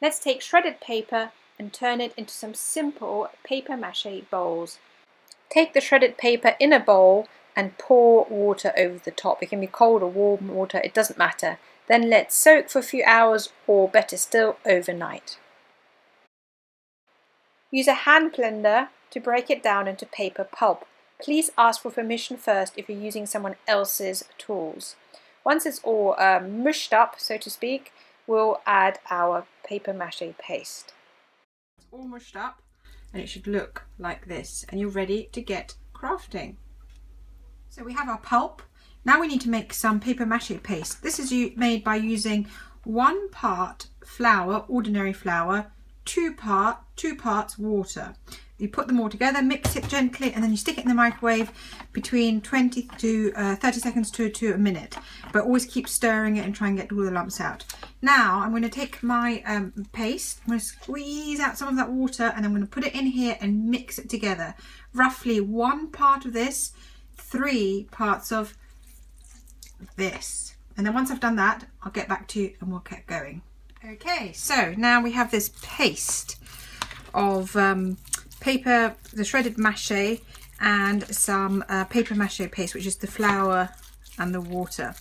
Let's take shredded paper and turn it into some simple paper mache bowls. Take the shredded paper in a bowl and pour water over the top. It can be cold or warm water, it doesn't matter. Then let soak for a few hours, or better still, overnight. Use a hand blender to break it down into paper pulp. Please ask for permission first if you're using someone else's tools. Once it's all mushed up, so to speak, we'll add our paper mache paste. It's all mushed up and it should look like this, and you're ready to get crafting. So we have our pulp. Now we need to make some paper mache paste. This is made by using 1 part flour, ordinary flour, 2 parts water. You put them all together, mix it gently, and then you stick it in the microwave between 20 to 30 seconds to a minute. But always keep stirring it and try and get all the lumps out. Now I'm going to take my paste, I'm going to squeeze out some of that water, and I'm going to put it in here and mix it together. Roughly 1 part of this, 3 parts of this. And then once I've done that, I'll get back to you and we'll get going. Okay, so now we have this paste of the shredded mache and some paper mache paste, which is the flour and the water.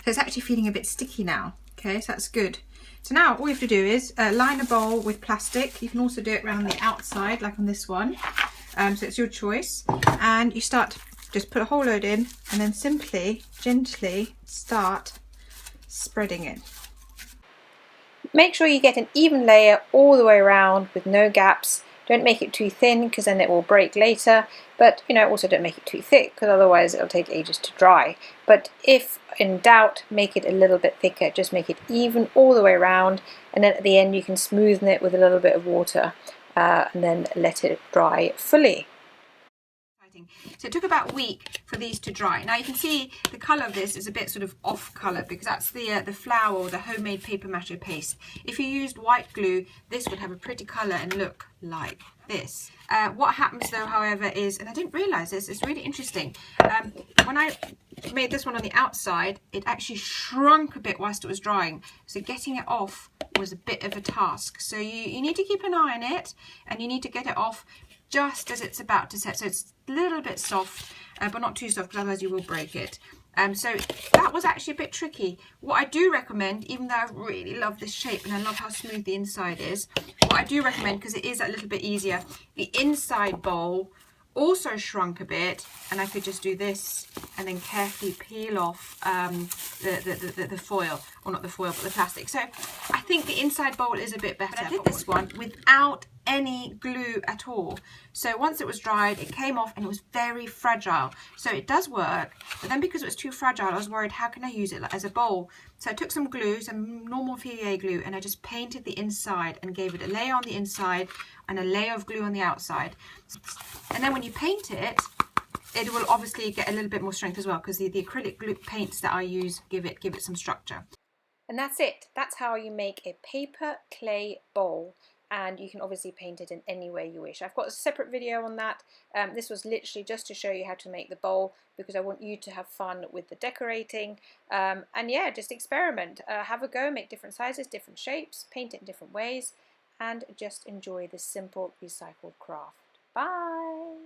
So it's actually feeling a bit sticky now. Okay, so that's good. So now all you have to do is line a bowl with plastic. You can also do it around the outside, like on this one. So it's your choice. And you start, just put a whole load in and then simply, gently start spreading it. Make sure you get an even layer all the way around with no gaps. Don't make it too thin because then it will break later, but also don't make it too thick because otherwise it'll take ages to dry. But if in doubt, make it a little bit thicker. Just make it even all the way around, and then at the end you can smoothen it with a little bit of water and then let it dry fully. So it took about a week for these to dry. Now you can see the colour of this is a bit sort of off colour because that's the flour or the homemade paper mache paste. If you used white glue, this would have a pretty colour and look like this. What happens though, however, is, and I didn't realise this, it's really interesting, when I made this one on the outside, it actually shrunk a bit whilst it was drying. So getting it off was a bit of a task. So you need to keep an eye on it, and you need to get it off just as it's about to set. So it's a little bit soft, but not too soft because otherwise you will break it. So that was actually a bit tricky. What I do recommend, even though I really love this shape and I love how smooth the inside is, what I do recommend, because it is a little bit easier, the inside bowl also shrunk a bit, and I could just do this and then carefully peel off the foil, or not the foil but the plastic. So I think the inside bowl is a bit better. But I did this one without any glue at all. So once it was dried, it came off and it was very fragile. So it does work, but then because it was too fragile, I was worried, how can I use it as a bowl? So I took some glue, some normal PVA glue, and I just painted the inside and gave it a layer on the inside and a layer of glue on the outside. And then when you paint it, it will obviously get a little bit more strength as well, because the acrylic glue paints that I use give it some structure. And that's it. That's how you make a paper clay bowl. And you can obviously paint it in any way you wish. I've got a separate video on that. This was literally just to show you how to make the bowl, because I want you to have fun with the decorating. And yeah, just experiment. Have a go, make different sizes, different shapes, paint it in different ways, and just enjoy this simple recycled craft. Bye!